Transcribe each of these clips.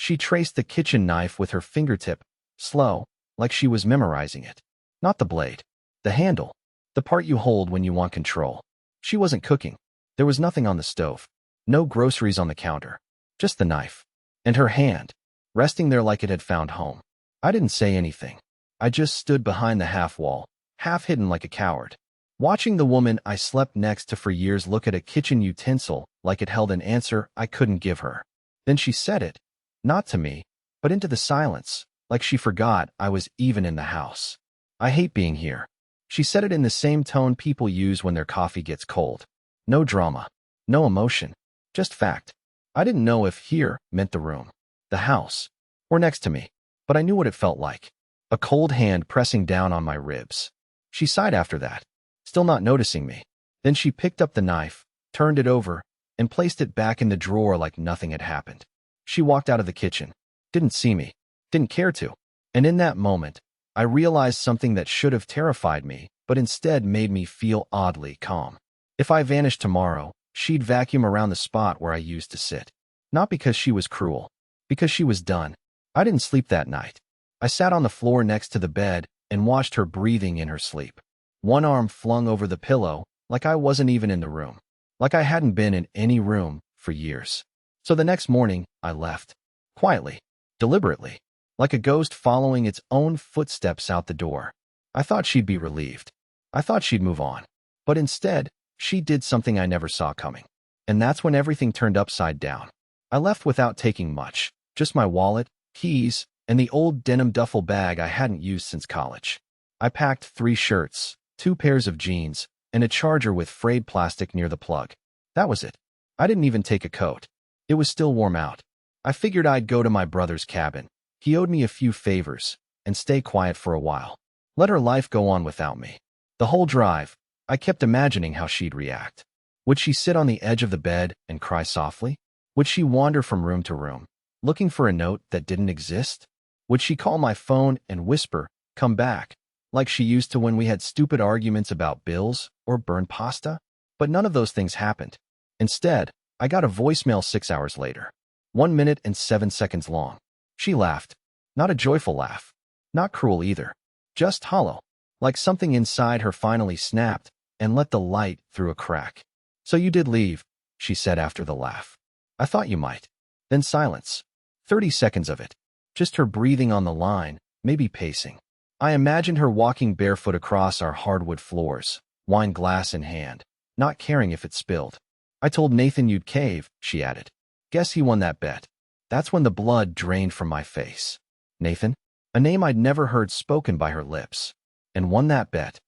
She traced the kitchen knife with her fingertip, slow, like she was memorizing it. Not the blade. The handle. The part you hold when you want control. She wasn't cooking. There was nothing on the stove. No groceries on the counter. Just the knife. And her hand, resting there like it had found home. I didn't say anything. I just stood behind the half wall, half hidden like a coward, watching the woman I slept next to for years look at a kitchen utensil like it held an answer I couldn't give her. Then she said it, not to me, but into the silence, like she forgot I was even in the house. I hate being here. She said it in the same tone people use when their coffee gets cold. No drama. No emotion. Just fact. I didn't know if here meant the room, the house, or next to me, but I knew what it felt like. A cold hand pressing down on my ribs. She sighed after that, still not noticing me. Then she picked up the knife, turned it over, and placed it back in the drawer like nothing had happened. She walked out of the kitchen. Didn't see me. Didn't care to. And in that moment, I realized something that should have terrified me, but instead made me feel oddly calm. If I vanished tomorrow, she'd vacuum around the spot where I used to sit. Not because she was cruel. Because she was done. I didn't sleep that night. I sat on the floor next to the bed and watched her breathing in her sleep. One arm flung over the pillow, like I wasn't even in the room. Like I hadn't been in any room for years. So the next morning, I left. Quietly. Deliberately. Like a ghost following its own footsteps out the door. I thought she'd be relieved. I thought she'd move on. But instead, she did something I never saw coming. And that's when everything turned upside down. I left without taking much. Just my wallet, keys, and the old denim duffel bag I hadn't used since college. I packed 3 shirts, 2 pairs of jeans, and a charger with frayed plastic near the plug. That was it. I didn't even take a coat. It was still warm out. I figured I'd go to my brother's cabin. He owed me a few favors, and stay quiet for a while. Let her life go on without me. The whole drive, I kept imagining how she'd react. Would she sit on the edge of the bed and cry softly? Would she wander from room to room, looking for a note that didn't exist? Would she call my phone and whisper, "Come back," like she used to when we had stupid arguments about bills or burned pasta? But none of those things happened. Instead, I got a voicemail 6 hours later. 1 minute and 7 seconds long. She laughed. Not a joyful laugh. Not cruel either. Just hollow. Like something inside her finally snapped and let the light through a crack. "So you did leave," she said after the laugh. "I thought you might." Then silence. 30 seconds of it. Just her breathing on the line, maybe pacing. I imagined her walking barefoot across our hardwood floors, wine glass in hand, not caring if it spilled. "I told Nathan you'd cave," she added. "Guess he won that bet." That's when the blood drained from my face. Nathan? A name I'd never heard spoken by her lips. And won that bet.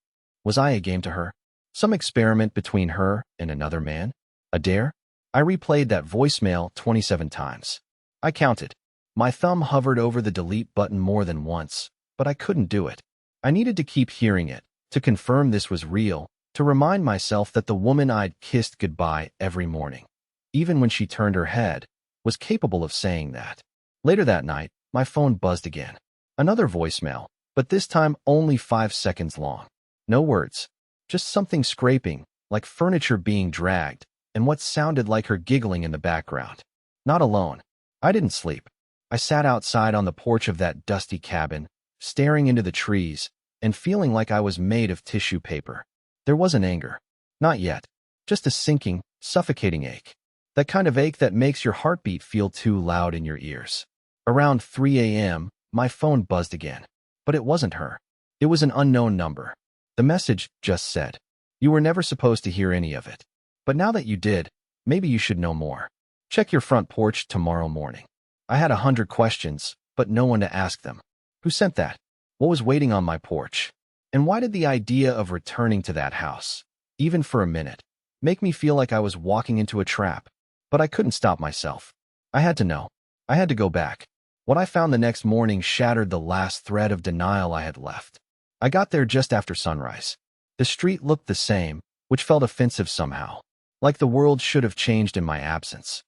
Was I a game to her? Some experiment between her and another man? A dare? I replayed that voicemail 27 times. I counted. My thumb hovered over the delete button more than once, but I couldn't do it. I needed to keep hearing it, to confirm this was real, to remind myself that the woman I'd kissed goodbye every morning, even when she turned her head, was capable of saying that. Later that night, my phone buzzed again. Another voicemail, but this time only 5 seconds long. No words, just something scraping, like furniture being dragged, and what sounded like her giggling in the background. Not alone. I didn't sleep. I sat outside on the porch of that dusty cabin, staring into the trees, and feeling like I was made of tissue paper. There wasn't anger. Not yet. Just a sinking, suffocating ache. That kind of ache that makes your heartbeat feel too loud in your ears. Around 3 a.m., my phone buzzed again. But it wasn't her. It was an unknown number. The message just said, "You were never supposed to hear any of it. But now that you did, maybe you should know more. Check your front porch tomorrow morning." I had 100 questions, but no one to ask them. Who sent that? What was waiting on my porch? And why did the idea of returning to that house, even for a minute, make me feel like I was walking into a trap? But I couldn't stop myself. I had to know. I had to go back. What I found the next morning shattered the last thread of denial I had left. I got there just after sunrise. The street looked the same, which felt offensive somehow, like the world should have changed in my absence.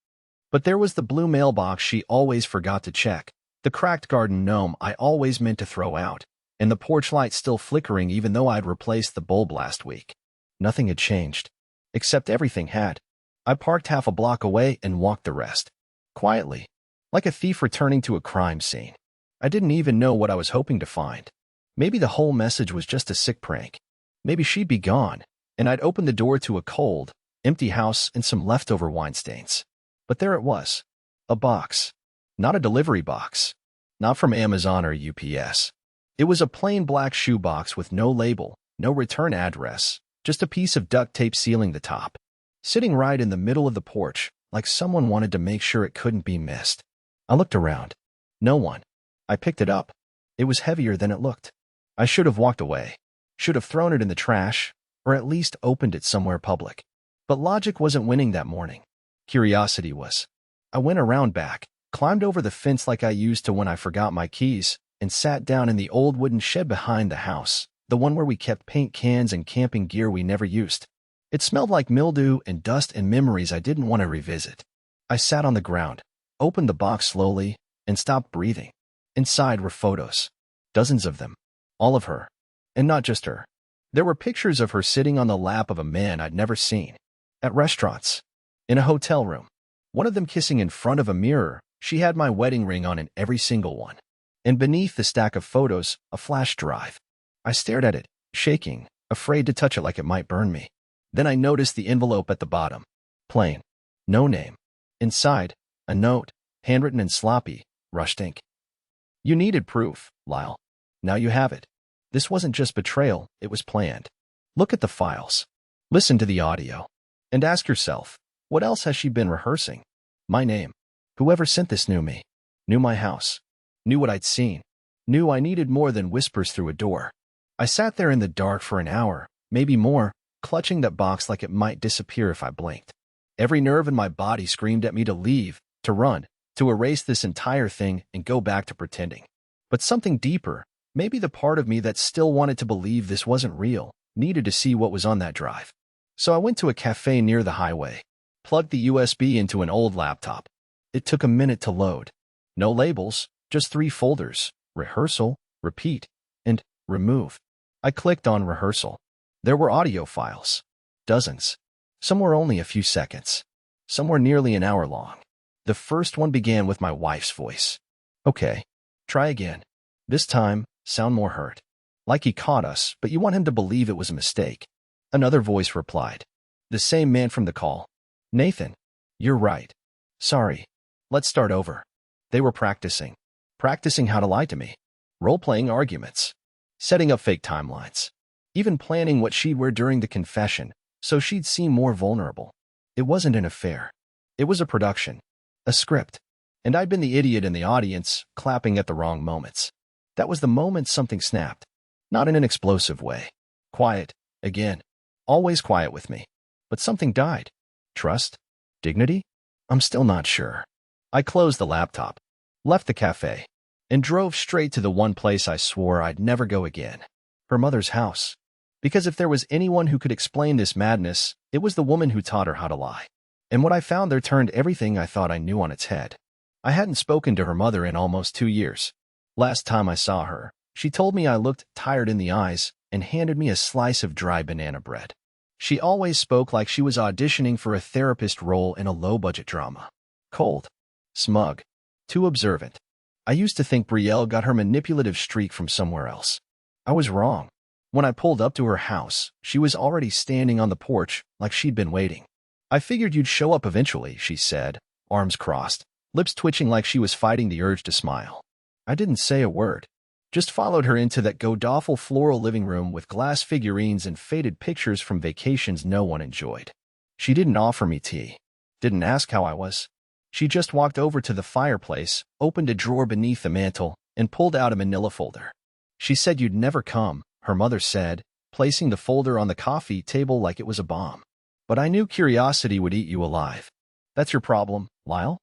But there was the blue mailbox she always forgot to check, the cracked garden gnome I always meant to throw out, and the porch light still flickering even though I'd replaced the bulb last week. Nothing had changed. Except everything had. I parked half a block away and walked the rest. Quietly. like a thief returning to a crime scene. I didn't even know what I was hoping to find. Maybe the whole message was just a sick prank. Maybe she'd be gone, and I'd opened the door to a cold, empty house and some leftover wine stains. But there it was. A box. Not a delivery box. Not from Amazon or UPS. It was a plain black shoebox with no label, no return address, just a piece of duct tape sealing the top. Sitting right in the middle of the porch, like someone wanted to make sure it couldn't be missed. I looked around. No one. I picked it up. It was heavier than it looked. I should have walked away. Should have thrown it in the trash, or at least opened it somewhere public. But logic wasn't winning that morning. Curiosity was. I went around back, climbed over the fence like I used to when I forgot my keys, and sat down in the old wooden shed behind the house, the one where we kept paint cans and camping gear we never used. It smelled like mildew and dust and memories I didn't want to revisit. I sat on the ground, opened the box slowly, and stopped breathing. Inside were photos. Dozens of them. All of her. And not just her. There were pictures of her sitting on the lap of a man I'd never seen. At restaurants. In a hotel room. One of them kissing in front of a mirror. She had my wedding ring on in every single one. And beneath the stack of photos, a flash drive. I stared at it, shaking, afraid to touch it like it might burn me. Then I noticed the envelope at the bottom. Plain. No name. Inside, a note, handwritten in sloppy, rushed ink. You needed proof, Lyle. Now you have it. This wasn't just betrayal, it was planned. Look at the files. Listen to the audio. And ask yourself, what else has she been rehearsing? My name. Whoever sent this knew me. Knew my house. Knew what I'd seen. Knew I needed more than whispers through a door. I sat there in the dark for an hour, maybe more, clutching that box like it might disappear if I blinked. Every nerve in my body screamed at me to leave, to run, to erase this entire thing and go back to pretending. But something deeper, maybe the part of me that still wanted to believe this wasn't real, needed to see what was on that drive. So I went to a cafe near the highway, plugged the USB into an old laptop. It took a minute to load. No labels, just 3 folders: rehearsal, repeat, and remove. I clicked on rehearsal. There were audio files. Dozens. Some were only a few seconds. Some were nearly an hour long. The first one began with my wife's voice. Okay. Try again. This time, sound more hurt. Like he caught us, but you want him to believe it was a mistake. Another voice replied. The same man from the call. Nathan. You're right. Sorry. Let's start over. They were practicing. Practicing how to lie to me. Role-playing arguments. Setting up fake timelines. Even planning what she'd wear during the confession, so she'd seem more vulnerable. It wasn't an affair. It was a production. A script. And I'd been the idiot in the audience, clapping at the wrong moments. That was the moment something snapped. Not in an explosive way. Quiet. Again. Always quiet with me. But something died. Trust? Dignity? I'm still not sure. I closed the laptop, left the cafe, and drove straight to the one place I swore I'd never go again. Her mother's house. Because if there was anyone who could explain this madness, it was the woman who taught her how to lie. And what I found there turned everything I thought I knew on its head. I hadn't spoken to her mother in almost 2 years. Last time I saw her, she told me I looked tired in the eyes and handed me a slice of dry banana bread. She always spoke like she was auditioning for a therapist role in a low-budget drama. Cold. Smug. Too observant. I used to think Brielle got her manipulative streak from somewhere else. I was wrong. When I pulled up to her house, she was already standing on the porch like she'd been waiting. I figured you'd show up eventually, she said, arms crossed, lips twitching like she was fighting the urge to smile. I didn't say a word. Just followed her into that god-awful floral living room with glass figurines and faded pictures from vacations no one enjoyed. She didn't offer me tea. Didn't ask how I was. She just walked over to the fireplace, opened a drawer beneath the mantel, and pulled out a manila folder. She said you'd never come, her mother said, placing the folder on the coffee table like it was a bomb. But I knew curiosity would eat you alive. That's your problem, Lyle?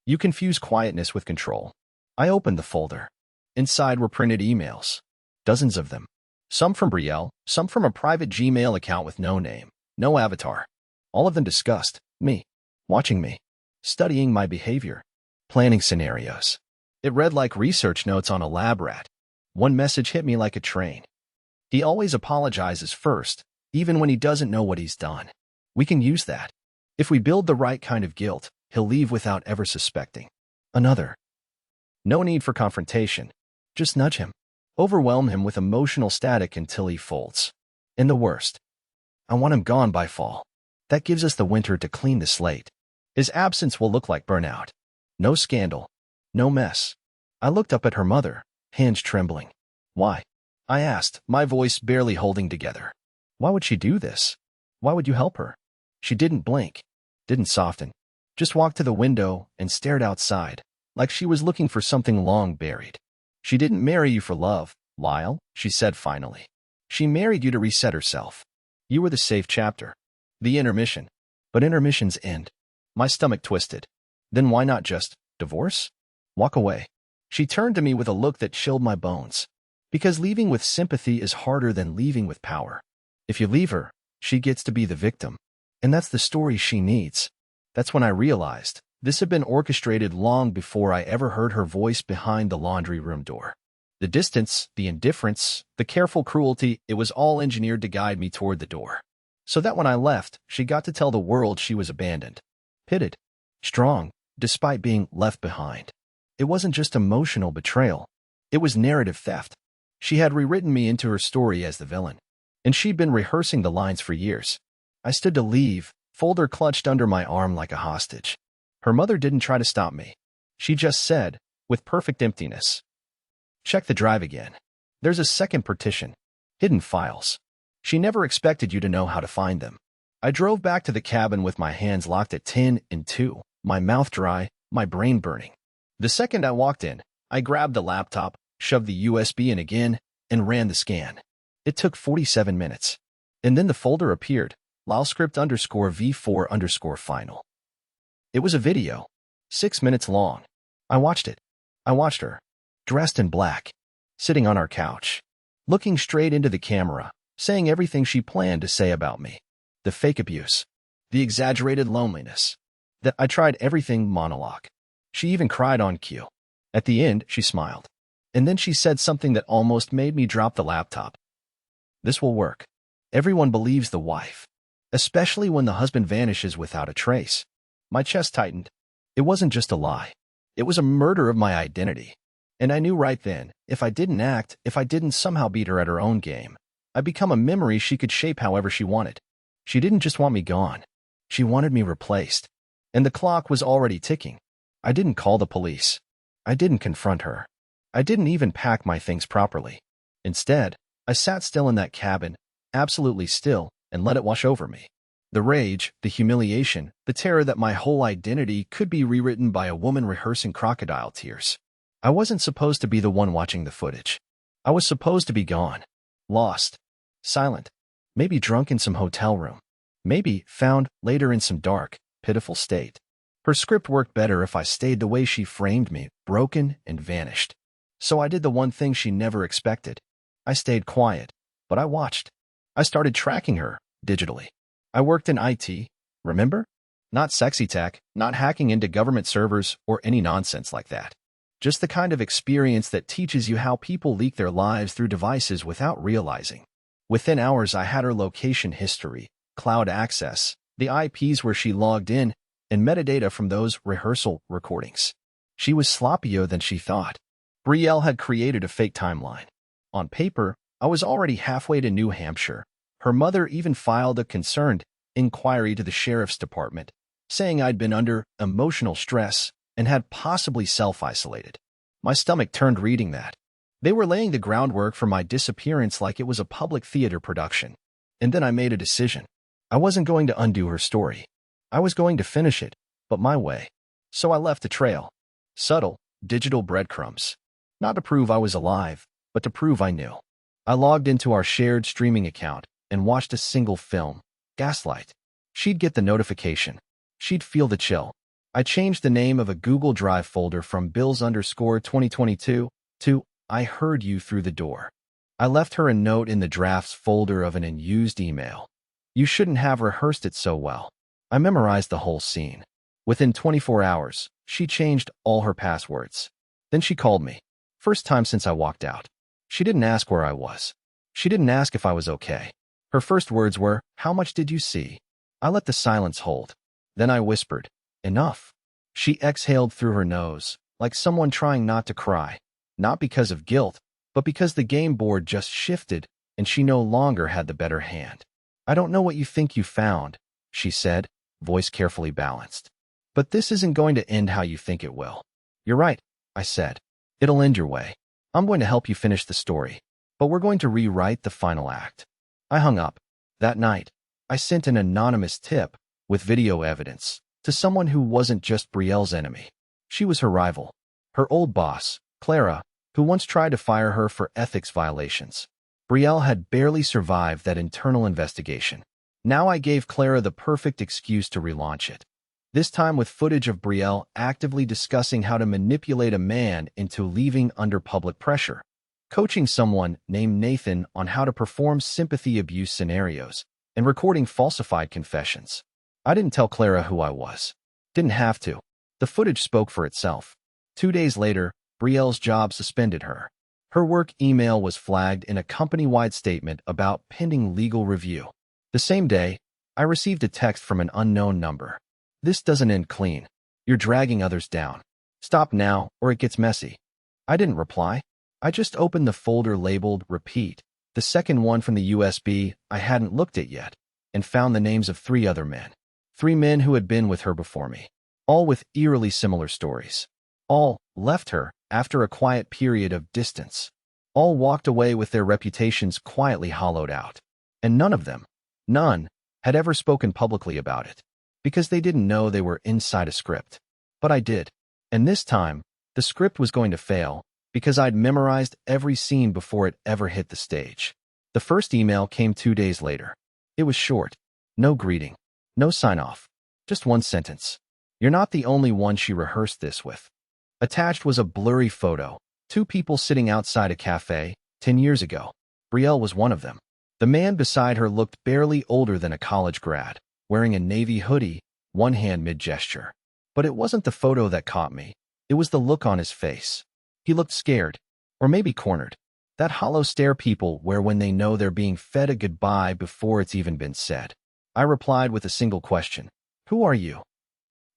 You confuse quietness with control. I opened the folder. Inside were printed emails. Dozens of them. Some from Brielle, some from a private Gmail account with no name, no avatar. All of them discussed me, watching me, studying my behavior, planning scenarios. It read like research notes on a lab rat. One message hit me like a train. He always apologizes first, even when he doesn't know what he's done. We can use that. If we build the right kind of guilt, he'll leave without ever suspecting. Another. No need for confrontation. Just nudge him. Overwhelm him with emotional static until he folds. And the worst. I want him gone by fall. That gives us the winter to clean the slate. His absence will look like burnout. No scandal. No mess. I looked up at her mother, hands trembling. Why? I asked, my voice barely holding together. Why would she do this? Why would you help her? She didn't blink, didn't soften, just walked to the window and stared outside, like she was looking for something long buried. She didn't marry you for love, Lyle, she said finally. She married you to reset herself. You were the safe chapter. The intermission. But intermissions end. My stomach twisted. Then why not just divorce? Walk away. She turned to me with a look that chilled my bones. Because leaving with sympathy is harder than leaving with power. If you leave her, she gets to be the victim. And that's the story she needs. That's when I realized this had been orchestrated long before I ever heard her voice behind the laundry room door. The distance, the indifference, the careful cruelty, it was all engineered to guide me toward the door. So that when I left, she got to tell the world she was abandoned. Pitted. Strong, despite being left behind. It wasn't just emotional betrayal. It was narrative theft. She had rewritten me into her story as the villain. And she'd been rehearsing the lines for years. I stood to leave, folder clutched under my arm like a hostage. Her mother didn't try to stop me. She just said, with perfect emptiness, check the drive again. There's a second partition. Hidden files. She never expected you to know how to find them. I drove back to the cabin with my hands locked at 10 and 2, my mouth dry, my brain burning. The second I walked in, I grabbed the laptop, shoved the USB in again, and ran the scan. It took 47 minutes. And then the folder appeared, LyleScript_V4_final. It was a video, 6 minutes long. I watched it. I watched her, dressed in black, sitting on our couch, looking straight into the camera, saying everything she planned to say about me. The fake abuse, the exaggerated loneliness, that I tried everything monologue. She even cried on cue. At the end, she smiled. And then she said something that almost made me drop the laptop. This will work. Everyone believes the wife, especially when the husband vanishes without a trace. My chest tightened. It wasn't just a lie. It was a murder of my identity. And I knew right then, if I didn't act, if I didn't somehow beat her at her own game, I'd become a memory she could shape however she wanted. She didn't just want me gone. She wanted me replaced. And the clock was already ticking. I didn't call the police. I didn't confront her. I didn't even pack my things properly. Instead, I sat still in that cabin, absolutely still, and let it wash over me. The rage, the humiliation, the terror that my whole identity could be rewritten by a woman rehearsing crocodile tears. I wasn't supposed to be the one watching the footage. I was supposed to be gone. Lost. Silent. Maybe drunk in some hotel room. Maybe found later in some dark, pitiful state. Her script worked better if I stayed the way she framed me, broken and vanished. So I did the one thing she never expected. I stayed quiet, but I watched. I started tracking her, digitally. I worked in IT, remember? Not sexy tech, not hacking into government servers or any nonsense like that. Just the kind of experience that teaches you how people leak their lives through devices without realizing. Within hours, I had her location history, cloud access, the IPs where she logged in, and metadata from those rehearsal recordings. She was sloppier than she thought. Brielle had created a fake timeline. On paper, I was already halfway to New Hampshire. Her mother even filed a concerned inquiry to the sheriff's department, saying I'd been under emotional stress and had possibly self-isolated. My stomach turned reading that. They were laying the groundwork for my disappearance like it was a public theater production. And then I made a decision. I wasn't going to undo her story. I was going to finish it, but my way. So I left a trail. Subtle, digital breadcrumbs. Not to prove I was alive, but to prove I knew. I logged into our shared streaming account and watched a single film, Gaslight. She'd get the notification. She'd feel the chill. I changed the name of a Google Drive folder from Bills_2022 to I Heard You Through the Door. I left her a note in the drafts folder of an unused email. You shouldn't have rehearsed it so well. I memorized the whole scene. Within 24 hours, she changed all her passwords. Then she called me. First time since I walked out. She didn't ask where I was. She didn't ask if I was okay. Her first words were, "How much did you see?" I let the silence hold. Then I whispered, "Enough." She exhaled through her nose, like someone trying not to cry, not because of guilt, but because the game board just shifted and she no longer had the better hand. "I don't know what you think you found," she said, voice carefully balanced. "But this isn't going to end how you think it will." "You're right," I said. "It'll end your way. I'm going to help you finish the story, but we're going to rewrite the final act." I hung up. That night, I sent an anonymous tip with video evidence to someone who wasn't just Brielle's enemy. She was her rival, her old boss, Clara, who once tried to fire her for ethics violations. Brielle had barely survived that internal investigation. Now I gave Clara the perfect excuse to relaunch it. This time with footage of Brielle actively discussing how to manipulate a man into leaving under public pressure, coaching someone named Nathan on how to perform sympathy abuse scenarios, and recording falsified confessions. I didn't tell Clara who I was. Didn't have to. The footage spoke for itself. 2 days later, Brielle's job suspended her. Her work email was flagged in a company-wide statement about pending legal review. The same day, I received a text from an unknown number. "This doesn't end clean. You're dragging others down. Stop now, or it gets messy." I didn't reply. I just opened the folder labeled Repeat, the second one from the USB I hadn't looked at yet, and found the names of 3 other men. 3 men who had been with her before me, all with eerily similar stories. All left her after a quiet period of distance. All walked away with their reputations quietly hollowed out. And none of them, none, had ever spoken publicly about it, because they didn't know they were inside a script. But I did. And this time, the script was going to fail, because I'd memorized every scene before it ever hit the stage. The first email came 2 days later. It was short. No greeting. No sign-off. Just one sentence. "You're not the only one she rehearsed this with." Attached was a blurry photo. 2 people sitting outside a cafe, 10 years ago. Brielle was one of them. The man beside her looked barely older than a college grad, wearing a navy hoodie, one hand mid-gesture. But it wasn't the photo that caught me. It was the look on his face. He looked scared, or maybe cornered. That hollow stare people wear when they know they're being fed a goodbye before it's even been said. I replied with a single question. "Who are you?"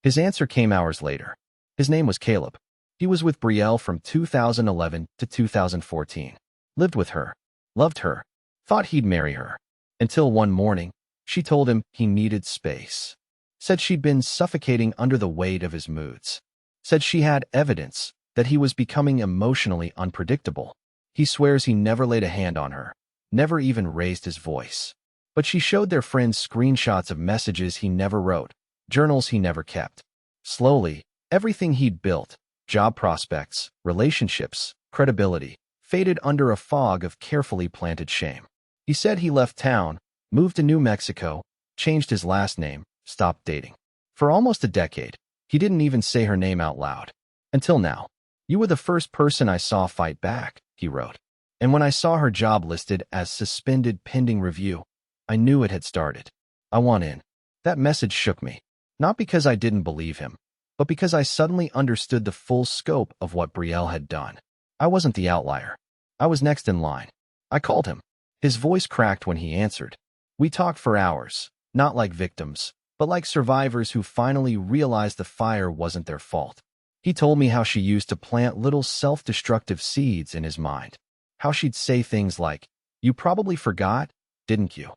His answer came hours later. His name was Caleb. He was with Brielle from 2011 to 2014. Lived with her. Loved her. Thought he'd marry her. Until one morning, she told him he needed space. Said she'd been suffocating under the weight of his moods. Said she had evidence that he was becoming emotionally unpredictable. He swears he never laid a hand on her, never even raised his voice. But she showed their friends screenshots of messages he never wrote, journals he never kept. Slowly, everything he'd built, job prospects, relationships, credibility, faded under a fog of carefully planted shame. He said he left town, moved to New Mexico, changed his last name, stopped dating. For almost a decade, he didn't even say her name out loud. Until now. "You were the first person I saw fight back," he wrote. "And when I saw her job listed as suspended pending review, I knew it had started. I want in." That message shook me, not because I didn't believe him, but because I suddenly understood the full scope of what Brielle had done. I wasn't the outlier. I was next in line. I called him. His voice cracked when he answered. We talked for hours, not like victims, but like survivors who finally realized the fire wasn't their fault. He told me how she used to plant little self-destructive seeds in his mind. How she'd say things like, "You probably forgot, didn't you?"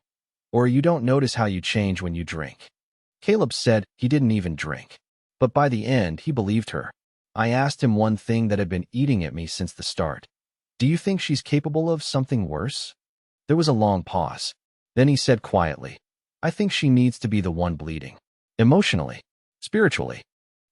Or "You don't notice how you change when you drink." Caleb said he didn't even drink. But by the end, he believed her. I asked him one thing that had been eating at me since the start. "Do you think she's capable of something worse?" There was a long pause. Then he said quietly, "I think she needs to be the one bleeding. Emotionally. Spiritually.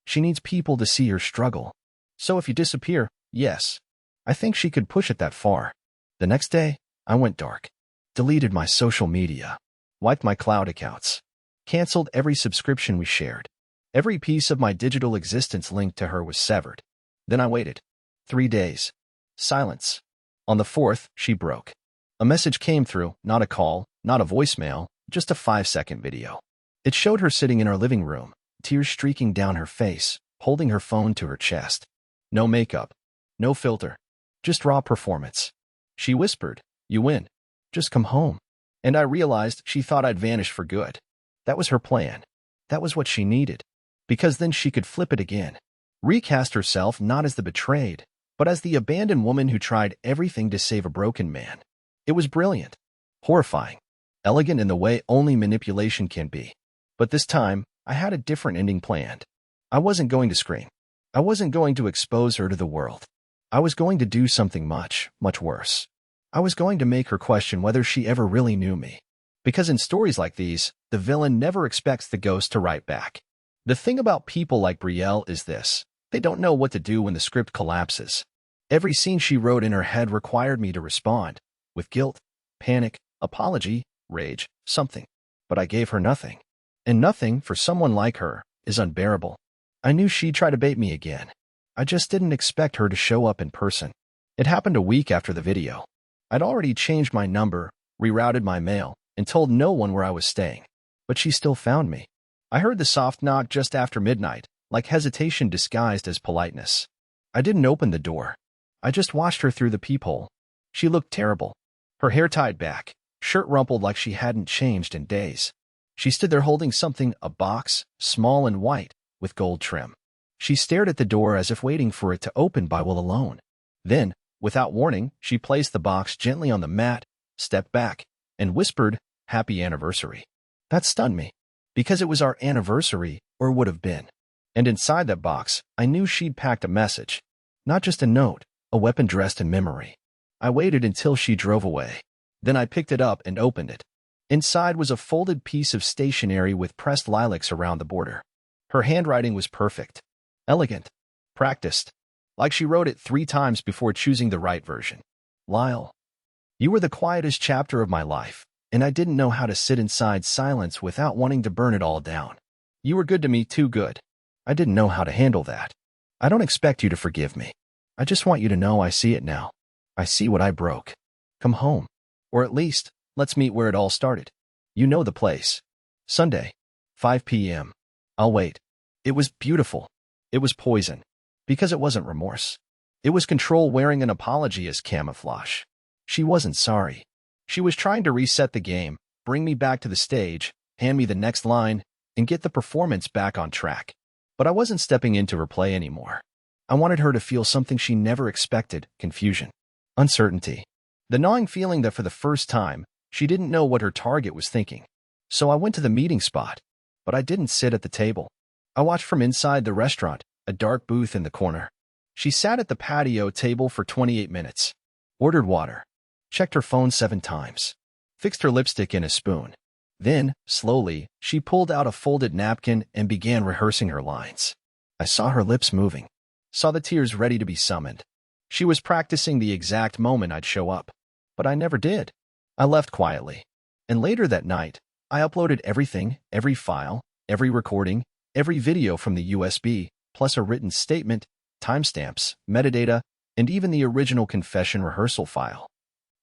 She needs people to see her struggle. So if you disappear, yes. I think she could push it that far." The next day, I went dark. Deleted my social media. Wiped my cloud accounts. Canceled every subscription we shared. Every piece of my digital existence linked to her was severed. Then I waited. 3 days. Silence. On the 4th, she broke. A message came through, not a call, not a voicemail, just a 5-second video. It showed her sitting in her living room, tears streaking down her face, holding her phone to her chest. No makeup. No filter. Just raw performance. She whispered, "You win. Just come home." And I realized she thought I'd vanished for good. That was her plan. That was what she needed. Because then she could flip it again. Recast herself not as the betrayed, but as the abandoned woman who tried everything to save a broken man. It was brilliant, horrifying, elegant in the way only manipulation can be. But this time, I had a different ending planned. I wasn't going to scream. I wasn't going to expose her to the world. I was going to do something much, much worse. I was going to make her question whether she ever really knew me. Because in stories like these, the villain never expects the ghost to write back. The thing about people like Brielle is this: they don't know what to do when the script collapses. Every scene she wrote in her head required me to respond, with guilt, panic, apology, rage, something. But I gave her nothing. And nothing, for someone like her, is unbearable. I knew she'd try to bait me again. I just didn't expect her to show up in person. It happened a week after the video. I'd already changed my number, rerouted my mail, and told no one where I was staying. But she still found me. I heard the soft knock just after midnight, like hesitation disguised as politeness. I didn't open the door. I just watched her through the peephole. She looked terrible. Her hair tied back, shirt rumpled like she hadn't changed in days. She stood there holding something, a box, small and white, with gold trim. She stared at the door as if waiting for it to open by will alone. Then, without warning, she placed the box gently on the mat, stepped back, and whispered, "Happy anniversary." That stunned me, because it was our anniversary, or would have been. And inside that box, I knew she'd packed a message. Not just a note, a weapon dressed in memory. I waited until she drove away. Then I picked it up and opened it. Inside was a folded piece of stationery with pressed lilacs around the border. Her handwriting was perfect, elegant, practiced, like she wrote it 3 times before choosing the right version. Lyle, you were the quietest chapter of my life, and I didn't know how to sit inside silence without wanting to burn it all down. You were good to me, too good. I didn't know how to handle that. I don't expect you to forgive me. I just want you to know I see it now. I see what I broke. Come home. Or at least, let's meet where it all started. You know the place. Sunday, 5 p.m. I'll wait. It was beautiful. It was poison. Because it wasn't remorse. It was control wearing an apology as camouflage. She wasn't sorry. She was trying to reset the game, bring me back to the stage, hand me the next line, and get the performance back on track. But I wasn't stepping into her play anymore. I wanted her to feel something she never expected: confusion, uncertainty, the gnawing feeling that for the first time, she didn't know what her target was thinking. So I went to the meeting spot. But I didn't sit at the table. I watched from inside the restaurant, a dark booth in the corner. She sat at the patio table for 28 minutes, ordered water, checked her phone 7 times, fixed her lipstick in a spoon. Then, slowly, she pulled out a folded napkin and began rehearsing her lines. I saw her lips moving, saw the tears ready to be summoned. She was practicing the exact moment I'd show up. But I never did. I left quietly. And later that night, I uploaded everything, every file, every recording, every video from the USB, plus a written statement, timestamps, metadata, and even the original confession rehearsal file,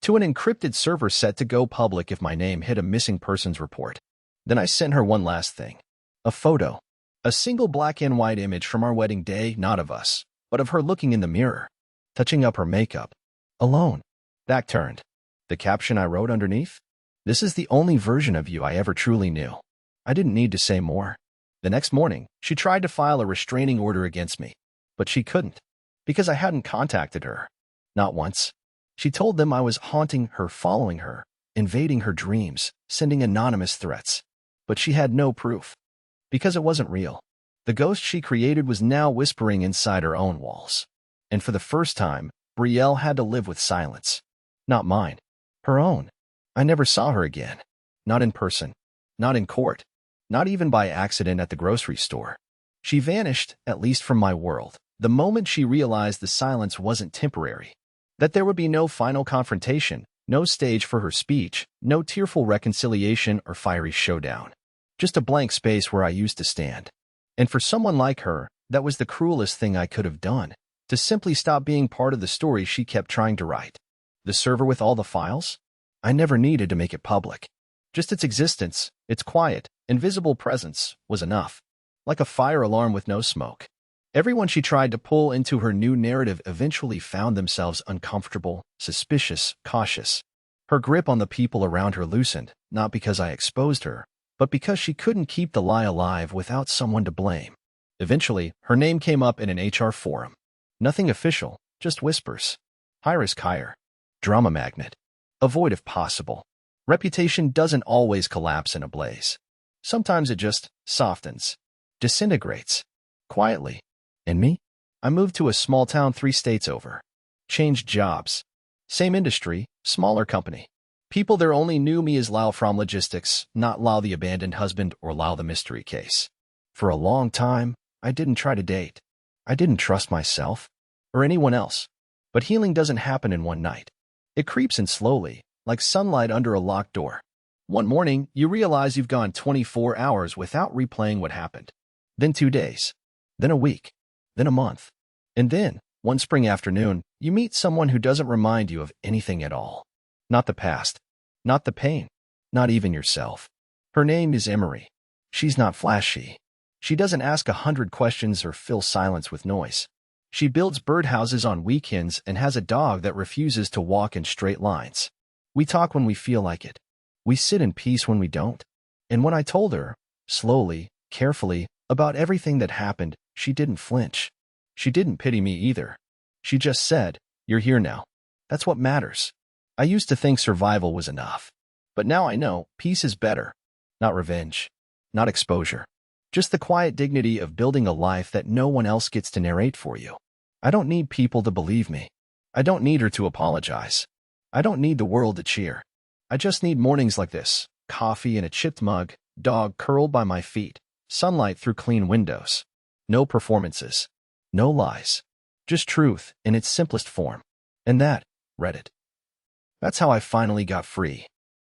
to an encrypted server set to go public if my name hit a missing persons report. Then I sent her one last thing. A photo. A single black and white image from our wedding day, not of us, but of her looking in the mirror, touching up her makeup, alone, back turned. The caption I wrote underneath? This is the only version of you I ever truly knew. I didn't need to say more. The next morning, she tried to file a restraining order against me, but she couldn't, because I hadn't contacted her. Not once. She told them I was haunting her, following her, invading her dreams, sending anonymous threats. But she had no proof, because it wasn't real. The ghost she created was now whispering inside her own walls. And for the first time, Brielle had to live with silence. Not mine. Her own. I never saw her again. Not in person. Not in court. Not even by accident at the grocery store. She vanished, at least from my world, the moment she realized the silence wasn't temporary. That there would be no final confrontation, no stage for her speech, no tearful reconciliation or fiery showdown. Just a blank space where I used to stand. And for someone like her, that was the cruelest thing I could have done, to simply stop being part of the story she kept trying to write. The server with all the files? I never needed to make it public. Just its existence, its quiet, invisible presence, was enough. Like a fire alarm with no smoke. Everyone she tried to pull into her new narrative eventually found themselves uncomfortable, suspicious, cautious. Her grip on the people around her loosened, not because I exposed her, but because she couldn't keep the lie alive without someone to blame. Eventually, her name came up in an HR forum. Nothing official, just whispers. High-risk hire. Drama magnet. Avoid if possible. Reputation doesn't always collapse in a blaze. Sometimes it just softens, disintegrates, quietly. And me? I moved to a small town 3 states over. Changed jobs. Same industry, smaller company. People there only knew me as Lau from logistics, not Lau the abandoned husband or Lau the mystery case. For a long time, I didn't try to date. I didn't trust myself or anyone else. But healing doesn't happen in one night. It creeps in slowly, like sunlight under a locked door. One morning, you realize you've gone 24 hours without replaying what happened. Then 2 days. Then a week. Then a month. And then, one spring afternoon, you meet someone who doesn't remind you of anything at all. Not the past. Not the pain. Not even yourself. Her name is Emery. She's not flashy. She doesn't ask 100 questions or fill silence with noise. She builds birdhouses on weekends and has a dog that refuses to walk in straight lines. We talk when we feel like it. We sit in peace when we don't. And when I told her, slowly, carefully, about everything that happened, she didn't flinch. She didn't pity me either. She just said, "You're here now. That's what matters." I used to think survival was enough. But now I know peace is better. Not revenge. Not exposure. Just the quiet dignity of building a life that no one else gets to narrate for you. I don't need people to believe me. I don't need her to apologize. I don't need the world to cheer. I just need mornings like this, coffee in a chipped mug, dog curled by my feet, sunlight through clean windows. No performances. No lies. Just truth in its simplest form. And that, Reddit. That's how I finally got free.